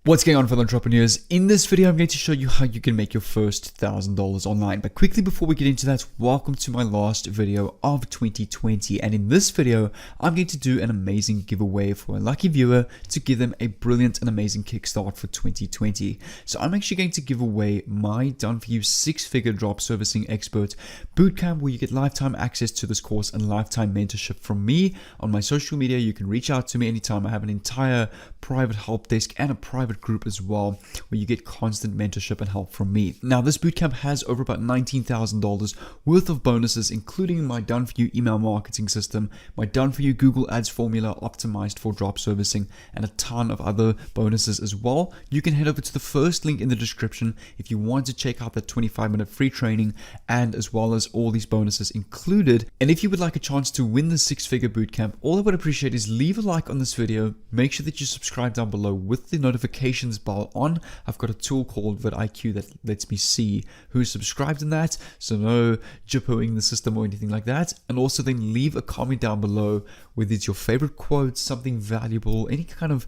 What's going on, fellow entrepreneurs? In this video, I'm going to show you how you can make your first $1,000 online. But quickly before we get into that, welcome to my last video of 2020. And in this video, I'm going to do an amazing giveaway for a lucky viewer to give them a brilliant and amazing kickstart for 2020. So I'm actually going to give away my done-for-you 6-figure drop servicing expert bootcamp, where you get lifetime access to this course and lifetime mentorship from me. On my social media, you can reach out to me anytime. I have an entire private help desk and a private group as well, where you get constant mentorship and help from me. Now, this bootcamp has over about $19,000 worth of bonuses, including my done-for-you email marketing system, my done-for-you Google Ads formula optimized for drop servicing, and a ton of other bonuses as well. You can head over to the first link in the description if you want to check out that 25-minute free training, and as well as all these bonuses included. And if you would like a chance to win the 6-figure bootcamp, all I would appreciate is leave a like on this video, make sure that you subscribe down below with the notifications bell on. I've got a tool called vidIQ that lets me see who's subscribed in that, so no jippoing the system or anything like that. And also then leave a comment down below whether it's your favorite quote, something valuable, any kind of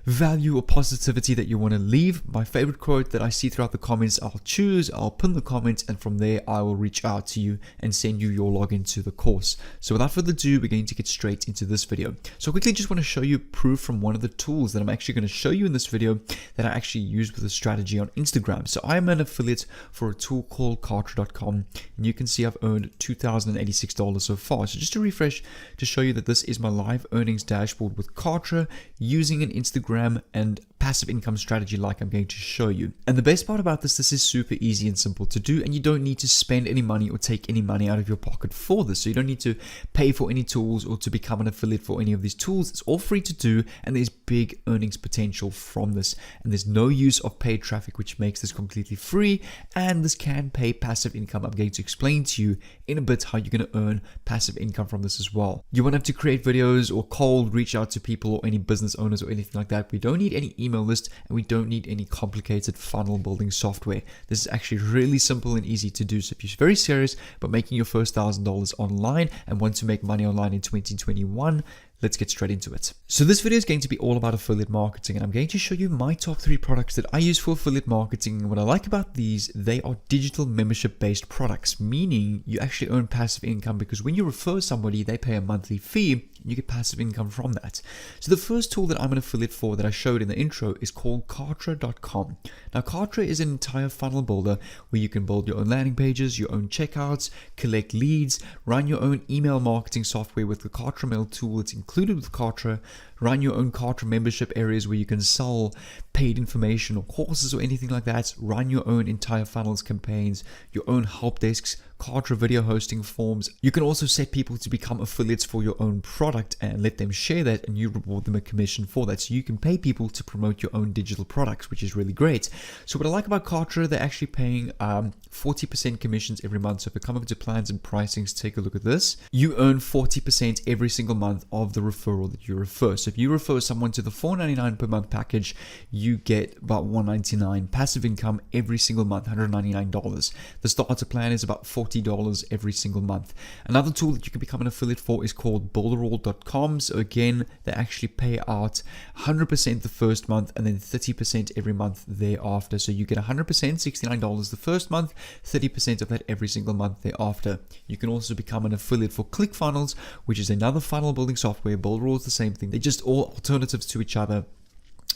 value or positivity that you want to leave. My favorite quote that I see throughout the comments, I'll pin the comment, and from there I will reach out to you and send you your login to the course. So without further ado, we're going to get straight into this video. So quickly, just want to show you proof from one of the tools that I'm actually going to show you in this video that I actually use with a strategy on Instagram. So I'm an affiliate for a tool called Kartra.com, and you can see I've earned $2,086 so far. So just to refresh, to show you that this is my live earnings dashboard with Kartra using an Instagram and passive income strategy like I'm going to show you. And the best part about this is super easy and simple to do, and you don't need to spend any money or take any money out of your pocket for this. So you don't need to pay for any tools or to become an affiliate for any of these tools. It's all free to do, and there's big earnings potential from this. And there's no use of paid traffic, which makes this completely free, and this can pay passive income. I'm going to explain to you in a bit how you're going to earn passive income from this as well. You won't have to create videos or cold reach out to people or any business owners or anything like that. We don't need any email list, and we don't need any complicated funnel building software. This is actually really simple and easy to do. So if you're very serious about making your first $1,000 online and want to make money online in 2021, let's get straight into it. So this video is going to be all about affiliate marketing, and I'm going to show you my top 3 products that I use for affiliate marketing. And what I like about these, they are digital membership based products, meaning you actually earn passive income because when you refer somebody, they pay a monthly fee. You get passive income from that. So the first tool that I'm an affiliate for that I showed in the intro is called Kartra.com. Now, Kartra is an entire funnel builder where you can build your own landing pages, your own checkouts, collect leads, run your own email marketing software with the Kartra Mail tool. It's included with Kartra. Run your own Kartra membership areas where you can sell paid information or courses or anything like that. Run your own entire funnels campaigns, your own help desks, Kartra video hosting forms. You can also set people to become affiliates for your own product and let them share that, and you reward them a commission for that. So you can pay people to promote your own digital products, which is really great. So what I like about Kartra, they're actually paying 40% commissions every month. So if we come over to plans and pricings, take a look at this. You earn 40% every single month of the referral that you refer. So if you refer someone to the $4.99 per month package, you get about $199 passive income every single month, $199. The starter plan is about $40 every single month. Another tool that you can become an affiliate for is called Builderall.com. So again, they actually pay out 100% the first month and then 30% every month thereafter. So you get 100%, $69 the first month, 30% of that every single month thereafter. You can also become an affiliate for ClickFunnels, which is another funnel building software. Builderall is the same thing. They're just all alternatives to each other.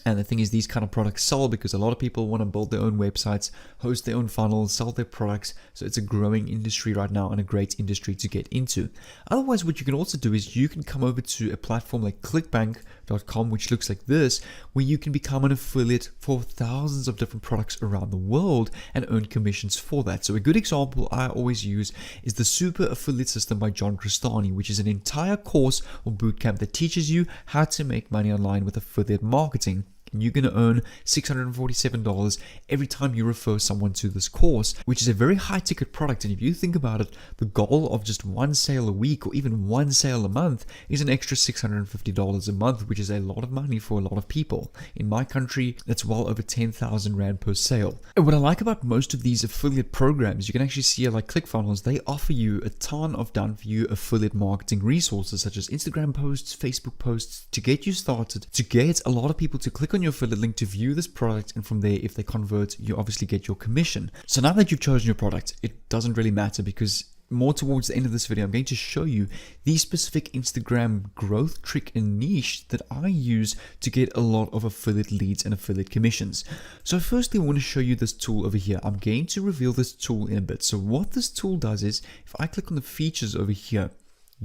And the thing is, these kind of products sell because a lot of people want to build their own websites, host their own funnels, sell their products. So it's a growing industry right now and a great industry to get into. Otherwise, what you can also do is you can come over to a platform like ClickBank.com, which looks like this, where you can become an affiliate for thousands of different products around the world and earn commissions for that. So a good example I always use is the Super Affiliate System by John Crestani, which is an entire course or bootcamp that teaches you how to make money online with affiliate marketing. You're going to earn $647 every time you refer someone to this course, which is a very high ticket product. And if you think about it, the goal of just one sale a week or even one sale a month is an extra $650 a month, which is a lot of money for a lot of people. In my country, that's well over 10,000 Rand per sale. And what I like about most of these affiliate programs, you can actually see like ClickFunnels, they offer you a ton of done for you affiliate marketing resources such as Instagram posts, Facebook posts to get you started, to get a lot of people to click on on your affiliate link to view this product, and from there, if they convert, you obviously get your commission. So now that you've chosen your product, it doesn't really matter, because more towards the end of this video, I'm going to show you the specific Instagram growth trick and niche that I use to get a lot of affiliate leads and affiliate commissions. So firstly, I want to show you this tool over here. I'm going to reveal this tool in a bit. So what this tool does is, if I click on the features over here,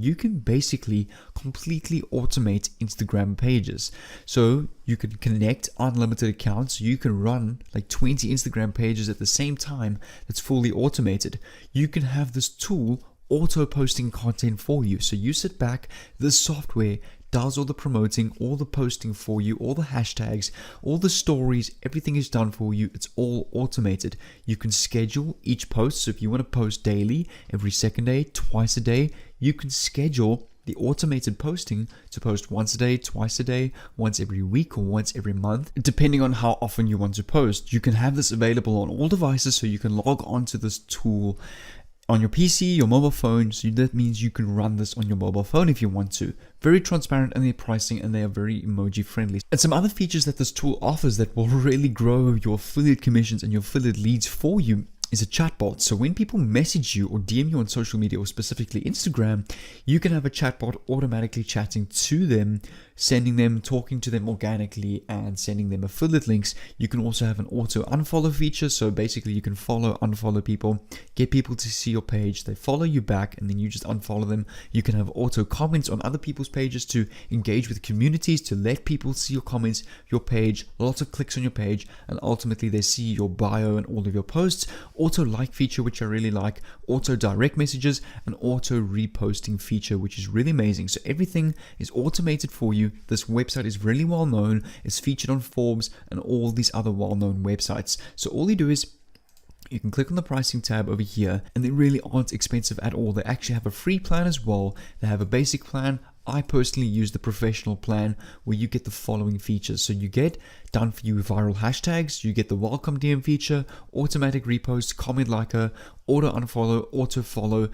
you can basically completely automate Instagram pages. So you can connect unlimited accounts. You can run like 20 Instagram pages at the same time. That's fully automated. You can have this tool auto posting content for you. So you sit back, this software does all the promoting, all the posting for you, all the hashtags, all the stories, everything is done for you. It's all automated. You can schedule each post. So if you want to post daily, every second day, twice a day, you can schedule the automated posting to post once a day, twice a day, once every week, or once every month, depending on how often you want to post. You can have this available on all devices, so you can log onto this tool on your PC, your mobile phone. So that means you can run this on your mobile phone if you want to. Very transparent in their pricing, and they are very emoji friendly. And some other features that this tool offers that will really grow your affiliate commissions and your affiliate leads for you is a chatbot. So when people message you or DM you on social media, or specifically Instagram, you can have a chatbot automatically chatting to them, sending them, talking to them organically, and sending them affiliate links. You can also have an auto unfollow feature. So basically you can follow, unfollow people, get people to see your page, they follow you back, and then you just unfollow them. You can have auto comments on other people's pages to engage with communities, to let people see your comments, your page, lots of clicks on your page, and ultimately they see your bio and all of your posts. Auto like feature, which I really like, auto direct messages, and auto reposting feature, which is really amazing. So everything is automated for you. This website is really well known. It's featured on Forbes and all these other well-known websites. So all you do is you can click on the pricing tab over here, and they really aren't expensive at all. They actually have a free plan as well. They have a basic plan. I personally use the professional plan, where you get the following features. So you get done for you viral hashtags, you get the welcome DM feature, automatic repost, comment liker, auto unfollow, auto follow,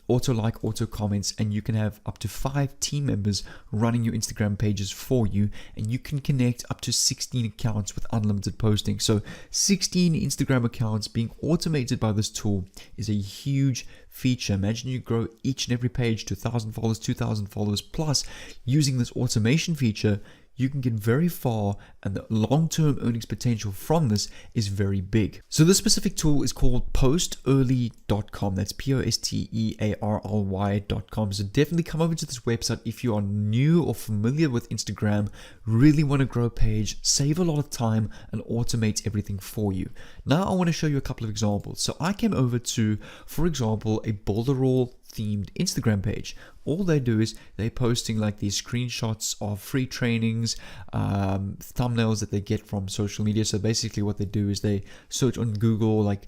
auto like, auto comments, and you can have up to 5 team members running your Instagram pages for you, and you can connect up to 16 accounts with unlimited posting. So 16 Instagram accounts being automated by this tool is a huge feature. Imagine you grow each and every page to 1,000 followers, 2,000 followers plus. Using this automation feature, you can get very far, and the long-term earnings potential from this is very big. So this specific tool is called postearly.com. That's postearly.com. So definitely come over to this website if you are new or familiar with Instagram, really want to grow a page, save a lot of time, and automate everything for you. Now I want to show you a couple of examples. So I came over to, for example, a Boulderall themed Instagram page. All they do is they're posting like these screenshots of free trainings, thumbnails that they get from social media. So basically what they do is they search on Google like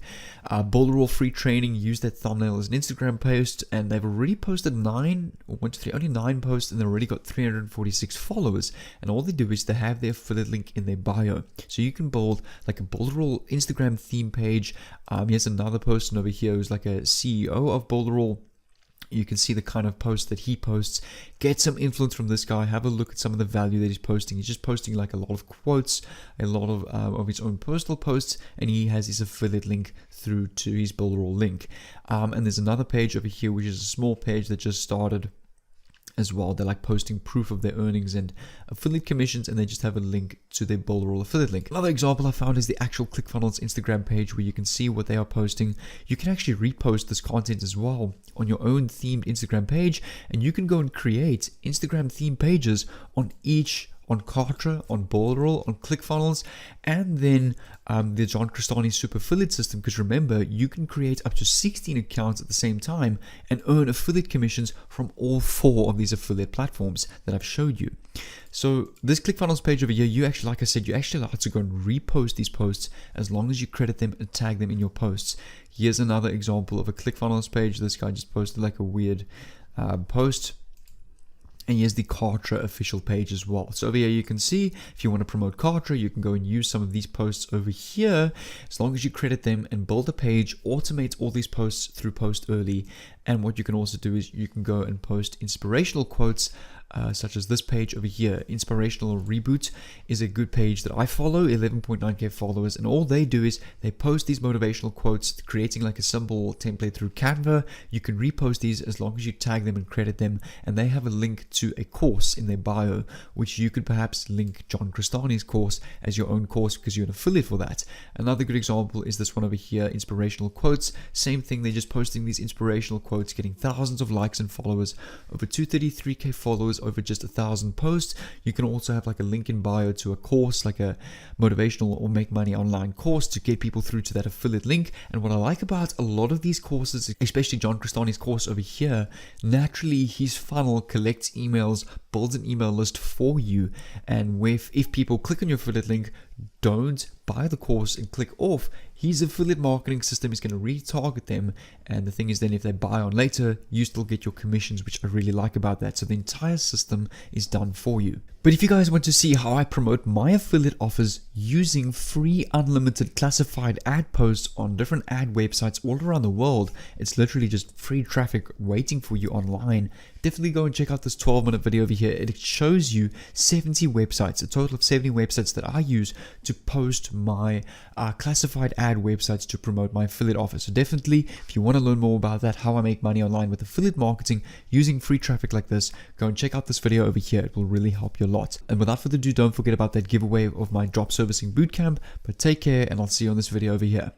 Boulderall free training, use that thumbnail as an Instagram post, and they've already posted only 9 posts, and they've already got 346 followers. And all they do is they have their affiliate link in their bio. So you can build like a Boulderall Instagram theme page. Here's another person over here who's like a CEO of Boulderall. You can see the kind of post that he posts. Get some influence from this guy. Have a look at some of the value that he's posting. He's just posting like a lot of quotes, a lot of his own personal posts, and he has his affiliate link through to his Boulderall link. And there's another page over here, which is a small page that just started as well. They're like posting proof of their earnings and affiliate commissions, and they just have a link to their Boulderall affiliate link. Another example I found is the actual ClickFunnels Instagram page, where you can see what they are posting. You can actually repost this content as well on your own themed Instagram page, and you can go and create Instagram theme pages on Kartra, on Boulderall, on ClickFunnels, and then the John Crestani Super Affiliate System. Because remember, you can create up to 16 accounts at the same time and earn affiliate commissions from all 4 of these affiliate platforms that I've showed you. So this ClickFunnels page over here, you actually, like I said, you're actually allowed to go and repost these posts as long as you credit them and tag them in your posts. Here's another example of a ClickFunnels page. This guy just posted like a weird post. And here's the Kartra official page as well. So over here you can see, if you want to promote Kartra, you can go and use some of these posts over here, as long as you credit them and build a page, automate all these posts through Post Early. And what you can also do is you can go and post inspirational quotes such as this page over here. Inspirational Reboot is a good page that I follow, 11.9k followers, and all they do is they post these motivational quotes, creating like a simple template through Canva. You can repost these as long as you tag them and credit them, and they have a link to a course in their bio, which you could perhaps link John Crestani's course as your own course because you're an affiliate for that. Another good example is this one over here, Inspirational Quotes. Same thing, they're just posting these inspirational quotes, getting thousands of likes and followers, over 233k followers over just 1,000 posts. You can also have like a link in bio to a course, like a motivational or make money online course, to get people through to that affiliate link. And what I like about a lot of these courses, especially John Crestani's course over here, naturally his funnel collects emails, builds an email list for you, and if people click on your affiliate link, don't buy the course and click off, his affiliate marketing system is going to retarget them. And the thing is, then if they buy on later, you still get your commissions, which I really like about that. So the entire system is done for you. But if you guys want to see how I promote my affiliate offers using free unlimited classified ad posts on different ad websites all around the world, it's literally just free traffic waiting for you online. Definitely go and check out this 12-minute video over here. It shows you 70 websites, a total of 70 websites that I use to post my classified ad websites to promote my affiliate offer. So definitely, if you want to learn more about that, how I make money online with affiliate marketing using free traffic like this, go and check out this video over here. It will really help you a lot. And without further ado, don't forget about that giveaway of my drop servicing bootcamp. But take care, and I'll see you on this video over here.